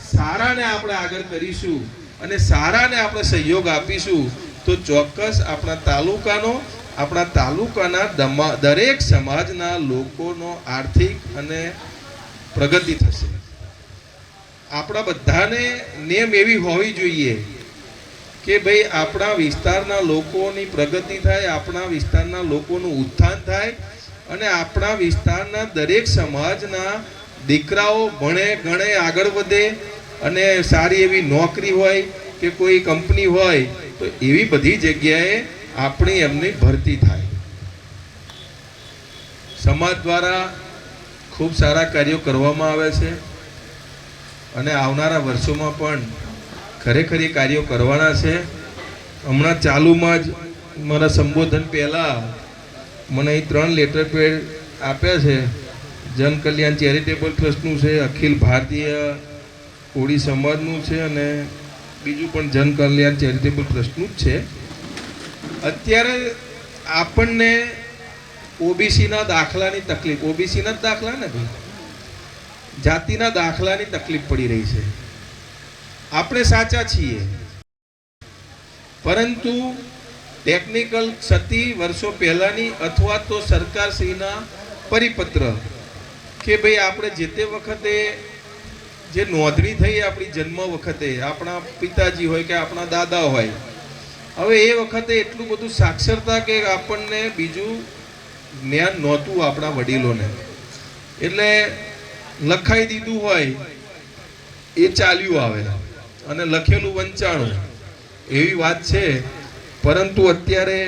સારાને આપણે આગળ કરીશું અને સારાને આપણે સહયોગ આપીશું તો ચોક્કસ આપણા તાલુકાના દરેક સમાજના લોકોનો આર્થિક અને પ્રગતિ થશે. આપણા બધાને નેમ એવી હોવી જોઈએ કે ભાઈ આપણા વિસ્તારના લોકોની પ્રગતિ થાય, આપણા વિસ્તારના લોકોનું ઉત્થાન થાય, અને આપણા વિસ્તારના દરેક સમાજના દીકરાઓ ભણે ગણે આગળ વધે, અને સારી એવી નોકરી હોય કે કોઈ કંપની હોય તો એવી બધી જગ્યાએ આપણી એમની ભરતી થાય. સમાજ દ્વારા ખૂબ સારા કાર્યો કરવામાં આવે છે, અને આવનારા વર્ષોમાં પણ ખરેખર એ કાર્યો કરવાના છે. હમણાં ચાલુમાં જ મારા સંબોધન પહેલાં મને અહીં 3 લેટર પેડ આપ્યા છે. જન કલ્યાણ ચેરિટેબલ ટ્રસ્ટનું છે, અખિલ ભારતીય કોળી સમાજનું છે, અને બીજું પણ જન કલ્યાણ ચેરિટેબલ ટ્રસ્ટનું જ છે. અત્યારે આપણને ઓબીસીના દાખલાની તકલીફ, ઓબીસીના જ દાખલા ને ભાઈ, જાતિના દાખલાની તકલીફ પડી રહી છે. આપણે સાચા છીએ, પરંતુ ટેકનિકલ 36 વર્ષો પહેલાની અથવા તો સરકારશ્રીના પરિપત્ર કે ભાઈ આપણે જે તે વખતે જે નોંધણી થઈ આપણી જન્મ વખતે, આપણા પિતાજી હોય કે આપણા દાદા હોય, હવે એ વખતે એટલું બધું સાક્ષરતા કે આપણને બીજું જ્ઞાન નહોતું આપણા વડીલોને, એટલે લખાઈ દીધું હોય એ ચાલ્યું આવે અને લખેલું વંચાણું એવી વાત છે. પરંતુ અત્યારે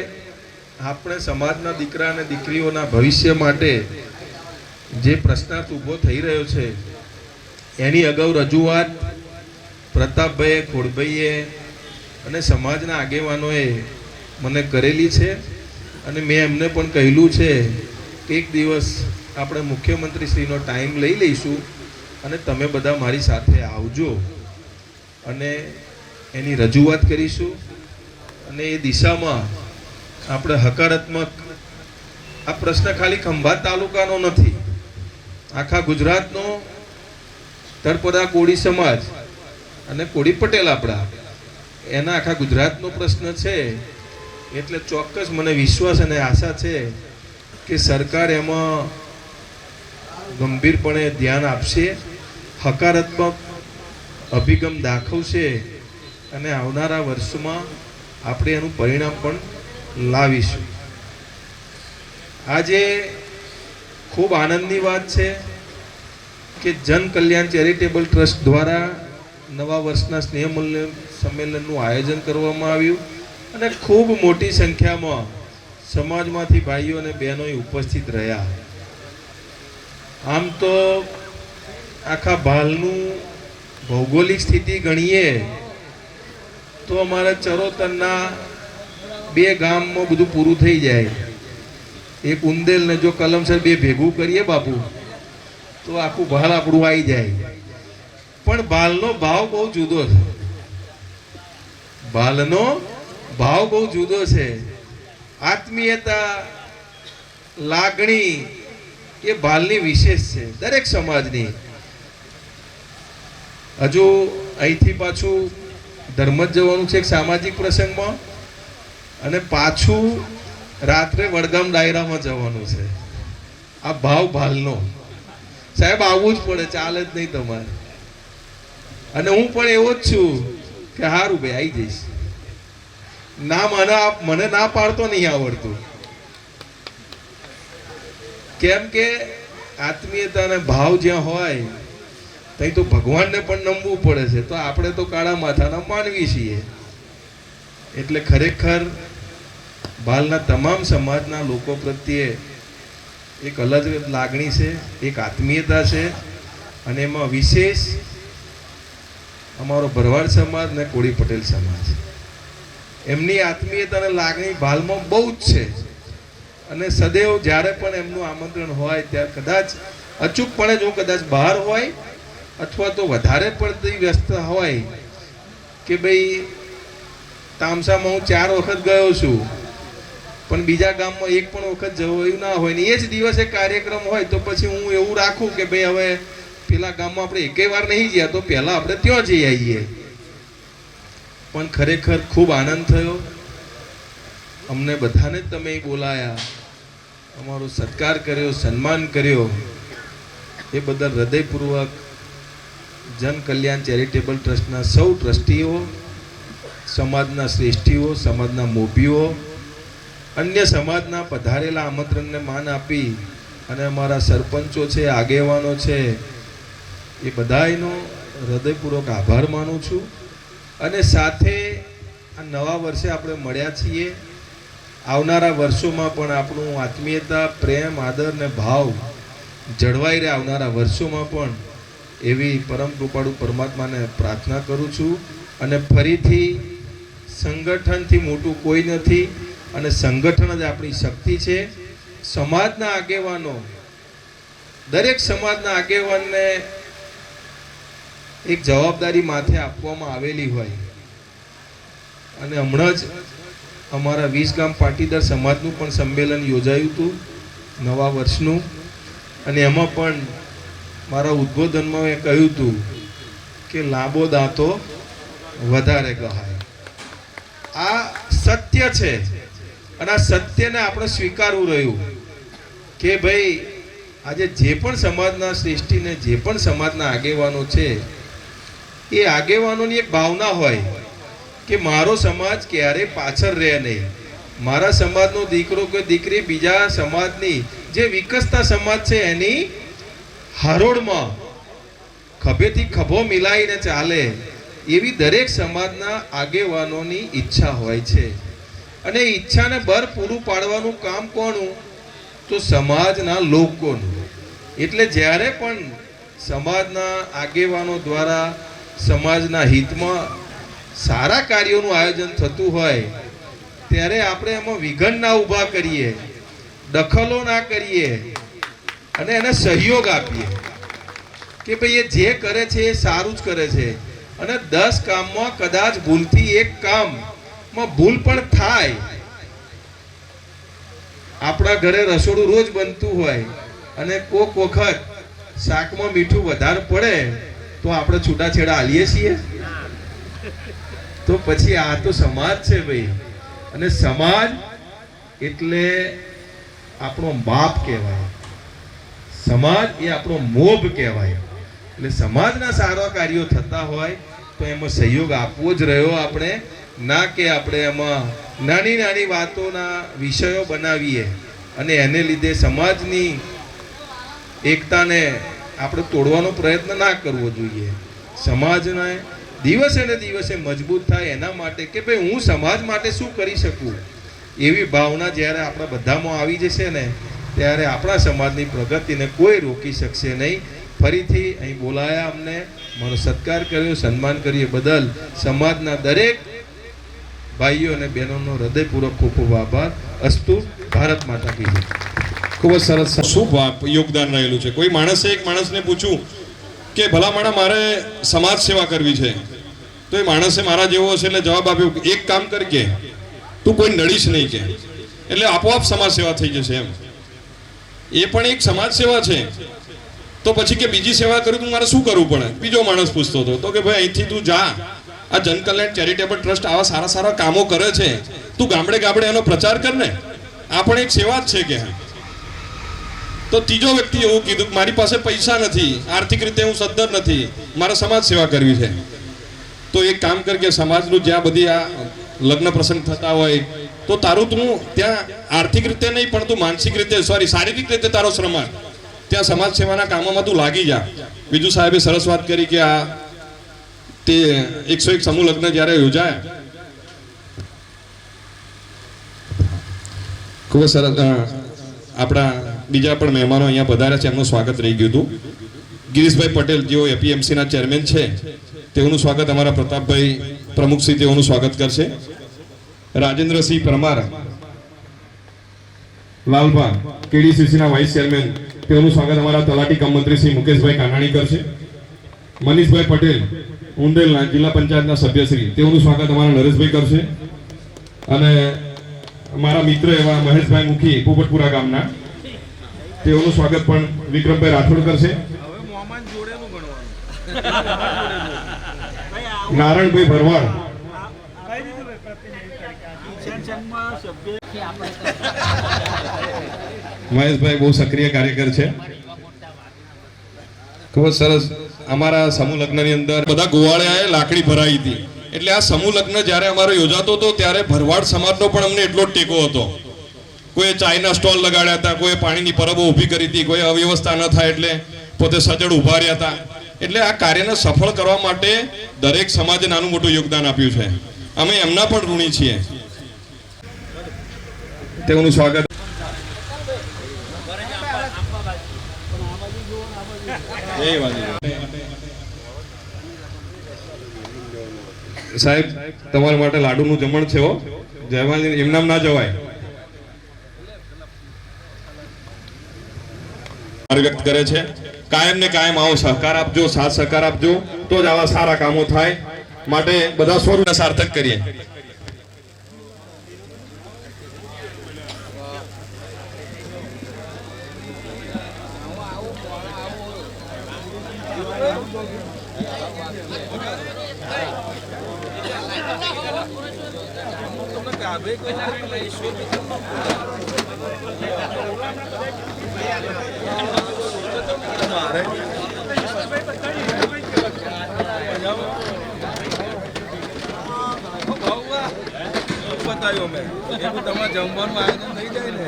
આપણે સમાજના દીકરા અને દીકરીઓના ભવિષ્ય માટે જે પ્રશ્નાર્થ ઊભો થઈ રહ્યો છે એની અગાઉ રજૂઆત પ્રતાપભાઈએ, ખોડભાઈએ અને સમાજના આગેવાનોએ મને કરેલી છે અને મેં એમને પણ કહેલું છે કે એક દિવસ આપણે મુખ્યમંત્રીશ્રીનો ટાઈમ લઈ લઈશું અને તમે બધા મારી સાથે આવજો અને એની રજૂઆત કરીશું અને એ દિશામાં આપણે હકારાત્મક, આ પ્રશ્ન ખાલી ખંભાત તાલુકાનો નથી, આખા ગુજરાતનો તળપદા કોળી સમાજ અને કોળી પટેલ આપણા એના આખા ગુજરાતનો પ્રશ્ન છે. એટલે ચોક્કસ મને વિશ્વાસ અને આશા છે કે સરકાર એમાં ગંભીરપણે ધ્યાન આપશે, હકારાત્મક અભિગમ દાખવશે અને આવનારા વર્ષોમાં આપણે એનું પરિણામ પણ લાવીશું. આજે ખૂબ આનંદની વાત છે કે જન કલ્યાણ ચેરિટેબલ ટ્રસ્ટ દ્વારા નવા વર્ષના સ્નેહ સંમેલનનું આયોજન કરવામાં આવ્યું અને ખૂબ મોટી સંખ્યામાં સમાજમાંથી ભાઈઓ અને બહેનો ઉપસ્થિત રહ્યા. આમ તો આખા ભાલનું ભૌગોલિક સ્થિતિ ગણીએ તો અમારા ચરોતરના 2 ગામમાં બધું પૂરું થઈ જાય. એક ઉંદેલ ને જો કલમસર 2 ભેગું કરીએ બાપુ તો આખું ભાલ આપણું આવી જાય. પણ ભાલનો ભાવ બહુ જુદો છે, ભાલનો ભાવ બહુ જુદો છે. આત્મીયતા, લાગણી એ ભાલની વિશેષ છે દરેક સમાજની. હજુ અહીંથી પાછું ધર્મજ જવાનું છે એક સામાજિક પ્રસંગમાં અને પાછું રાત્રે વડગામ ડાયરામાં જવાનું છે. આ ભાવ ભાલનો સાહેબ આવવું જ પડે, ચાલે જ નહીં તમારે. અને હું પણ એવો જ છું કે હારું ભાઈ આવી જઈશ. મને ના પાડતો નહીં આવડતું, કેમ કે આત્મીયતા અને ભાવ જ્યાં હોય ત્યાં તો ભગવાનને પણ નમવું પડે છે. તો આપણે તો કાળા માથાના માનવી છીએ. એટલે ખરેખર ભાલના તમામ સમાજના લોકો પ્રત્યે એક અલગ લાગણી છે, એક આત્મીયતા છે અને એમાં વિશેષ અમારો ભરવાડ સમાજ ને કોળી પટેલ સમાજ, એમની આત્મીયતા અને લાગણી ભાલમાં બહુ જ છે. અને સદૈવ જ્યારે પણ એમનું આમંત્રણ હોય ત્યારે કદાચ અચૂકપણે જો કદાચ બહાર હોય અથવા તો વધારે પડતી વ્યસ્તતા હોય કે ભાઈ તામસામાં હું 4 વખત ગયો છું પણ બીજા ગામમાં એક પણ વખત જવું ના હોય ને એ જ દિવસે કાર્યક્રમ હોય તો પછી હું એવું રાખું કે ભાઈ હવે પેલા ગામમાં આપણે એકેય વાર નહીં ગયા તો પહેલાં આપણે ત્યાં જઈ આવીએ. પણ ખરેખર ખૂબ આનંદ થયો. અમને બધાને જ તમે બોલાયા, અમારો સત્કાર કર્યો, સન્માન કર્યો, એ બદલ હૃદયપૂર્વક જન કલ્યાણ ચેરિટેબલ ટ્રસ્ટના સૌ ટ્રસ્ટીઓ, સમાજના શ્રેષ્ઠીઓ, સમાજના મોભીઓ, અન્ય સમાજના પધારેલા આમંત્રણને માન આપી અને અમારા સરપંચો છે, આગેવાનો છે, એ બધાનો હૃદયપૂર્વક આભાર માનું છું. અને સાથે આ નવા વર્ષે આપણે મળ્યા છીએ. આવનારા વર્ષોમાં પણ આપણું આત્મીયતા, પ્રેમ, આદર ને ભાવ જળવાઈ રહે. આવનારા વર્ષોમાં પણ એવી પરમ કૃપાળુ પરમાત્માને પ્રાર્થના કરું છું. અને ફરીથી સંગઠનથી મોટું કોઈ નથી અને સંગઠન જ આપણી શક્તિ છે. સમાજના આગેવાનો, દરેક સમાજના આગેવાનને એક જવાબદારી માથે આપવામાં આવેલી હોય. અને હમણાં જ અમારા 20 ગામ પાટીદાર સમાજનું પણ સંમેલન યોજાયું હતું નવા વર્ષનું, અને એમાં પણ મારા ઉદ્બોધનમાં મેં કહ્યું હતું કે લાંબો દાંતો વધારે ગહાય. આ સત્ય છે અને આ સત્યને આપણે સ્વીકારવું રહ્યું કે ભાઈ આજે જે પણ સમાજના શ્રેષ્ઠીને, જે પણ સમાજના આગેવાનો છે, એ આગેવાનોની એક ભાવના હોય કે મારો સમાજ ક્યારેય પાછળ રહે નહીં. મારા સમાજનો દીકરો કે દીકરી બીજા સમાજની જે વિકસતા સમાજ છે એની હરોળમાં ખભેથી ખભો મિલાઈને ચાલે, એવી દરેક સમાજના આગેવાનોની ઈચ્છા હોય છે. અને ઈચ્છાને બર પૂરું પાડવાનું કામ કોનું? તો સમાજના લોકોનું. એટલે જ્યારે પણ સમાજના આગેવાનો દ્વારા સમાજના હિતમાં સારા કાર્યોનું આયોજન થતું હોય ત્યારે આપણે એમાં વિઘન ના ઊભા કરીએ, દખલો ના કરીએ અને એને સહયોગ આપીએ કે ભાઈ એ જે કરે છે એ સારું જ કરે છે. અને 10 કામમાં કદાચ ભૂલથી એક કામમાં ભૂલ પણ થાય. આપણા ઘરે રસોડું રોજ બનતું હોય અને કોક વખત શાકમાં મીઠું વધારે પડે તો આપણે છૂટાછેડા હાલીએ છીએ. તો પછી આ તો સમાજ છે ભાઈ, અને સમાજ એટલે આપણો બાપ કહેવાય, સમાજ એ આપણો મોભ કહેવાય. એટલે સમાજના સારા કાર્યો થતા હોય તો એમાં સહયોગ આપવો જ રહ્યો આપણે, ના કે આપણે એમાં નાની નાની વાતોના વિષયો બનાવીએ અને એને લીધે સમાજની એકતાને આપણે તોડવાનો પ્રયત્ન ના કરવો જોઈએ. સમાજને દિવસે ને દિવસે મજબૂત થાય એના માટે કે ભાઈ હું સમાજ માટે શું કરી શકું, એવી ભાવના જ્યારે આપણા બધામાં આવી જશે ને ત્યારે આપણા સમાજની પ્રગતિને કોઈ રોકી શકશે નહીં. ફરીથી અહીં બોલાયા, અમને મારો સત્કાર કર્યો, સન્માન કર્યું બદલ સમાજના દરેક ભાઈઓ અને બહેનોનો હૃદયપૂર્વક ખૂબ ખૂબ આભાર. અસ્તુ. ભારત માતા કી જય. ખૂબ જ સરસ. શું યોગદાન રહેલું છે? કોઈ માણસે એક માણસને પૂછ્યું કે ભલા માણા મારે સમાજ સેવા કરવી છે, તો એ માણસે મારા જેવો હશે એટલે જવાબ આપ્યો એક કામ કર કે તું કોઈ નડીશ નહીં કે, એટલે આપોઆપ સમાજ સેવા થઈ જશે એમ. એ પણ એક સમાજ સેવા છે. તો પછી કે બીજી સેવા કરું તું મારે શું કરવું પડે? બીજો માણસ પૂછતો હતો તો કે ભાઈ અહીંથી તું જા, આ જનકલ્યાણ ચેરિટેબલ ટ્રસ્ટ આવા સારા સારા કામો કરે છે, તું ગામડે ગામડે એનો પ્રચાર કર ને, આ પણ એક સેવા જ છે કે. તો ત્રીજો વ્યક્તિ એવું કીધું કે મારી પાસે પૈસા નથી, આર્થિક રીતે હું સદ્ધર નથી, મારે સમાજ સેવા કરવી છે. તો એક કામ કર કે સમાજનું જ્યાં બધી આ લગ્ન પ્રસંગ થતા હોય તો તારું તું ત્યાં આર્થિક રીતે નહીં પણ તું માનસિક રીતે શારીરિક રીતે તારો શ્રમ ત્યાં સમાજ સેવાના કામોમાં તું લાગી જા. બીજું સાહેબે સરસ વાત કરી કે આ તે 101 સમૂહ લગ્ન જ્યારે યોજાયા, ખૂબ જ સરસ. આપણા બીજા પણ મહેમાનો અહીંયા પધાર્યા છે, એમનું સ્વાગત રહી ગયું હતું. ગિરીશભાઈ પટેલ જેઓ એપીએમસીના ચેરમેન છે, તેઓનું સ્વાગત અમારા પ્રતાપભાઈ પ્રમુખશ્રી તેઓનું સ્વાગત કરશે. રાજેન્દ્રસિંહ પરમાર લાલભા કેડીસીસીના વાઇસ ચેરમેન, તેઓનું સ્વાગત અમારા તલાટી કમ મંત્રી શ્રી મુકેશભાઈ કાનાણી કરશે. મનીષભાઈ પટેલ ઉંડેલના જિલ્લા પંચાયતના સભ્યશ્રી, તેઓનું સ્વાગત અમારા નરેશભાઈ કરશે. અને મારા મિત્ર એવા મહેશભાઈ મુખી પોપટપુરા ગામના, તેઓનું સ્વાગત પણ વિક્રમભાઈ રાઠોડ કરશે. હવે મોમાન જોડેનું ગણવાનું. નારાયણભાઈ ભરવાડ, મહેશભાઈ બહુ સક્રિય કાર્યકર છે. ખૂબ જ સરસ. અમારા સમૂહ લગ્નની અંદર બધા ગોવાળિયાએ લાકડી ભરાઈ હતી, એટલે આ સમૂહ લગ્ન જ્યારે અમારો યોજાતો હતો ત્યારે ભરવાડ સમાજનો પણ અમને એટલો જ ટેકો હતો. કોઈ ચાયના સ્ટોલ લગાડ્યા હતા, કોઈ પાણીની પરબો ઊભી કરી હતી, કોઈ અવ્યવસ્થા ન થાય એટલે પોતે સજ્જડ ઊભા રહ્યા હતા. એટલે આ કાર્યને સફળ કરવા માટે દરેક સમાજે નાનું મોટું યોગદાન આપ્યું છે. અમે એમના પણ ઋણી છીએ. તેઓનું સ્વાગત. સાહેબ તમારા માટે લાડુનું જમણ છે હો, એમનામ ના જવાય. વ્યક્ત કરે છે કાયમ ને કાયમ આવો સહકાર આપજો, સાથ સહકાર આપજો, તો જ આવા સારા કામો થાય. માટે બધા સ્વરૂપ સાર્થક કરીએ. બતાવ્યો મેં તમારે જમવાનું આયોજન થઈ જાય ને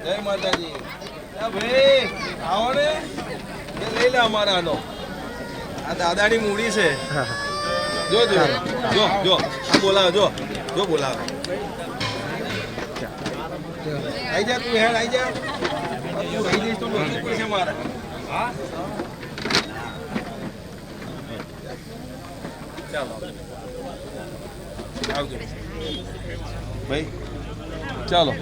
જય માતાજી. ભાઈ આવો ને. લઈ લે અમારા આનો આ દાદાની મૂડી છે જો જો જો જો આ બોલાવે જો બોલાવે આઈ જા તું હેડ આઈ જા તું રહી જઈશ તો નોકરી પડશે મારે હા ચાલો આવજો ભાઈ ચાલો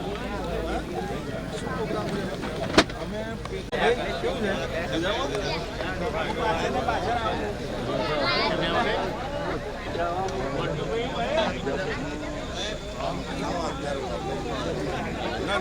ના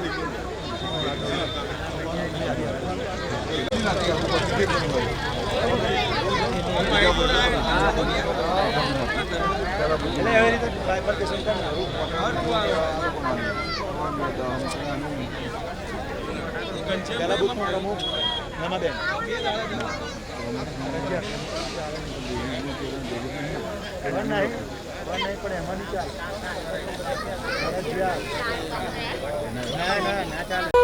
ચાલે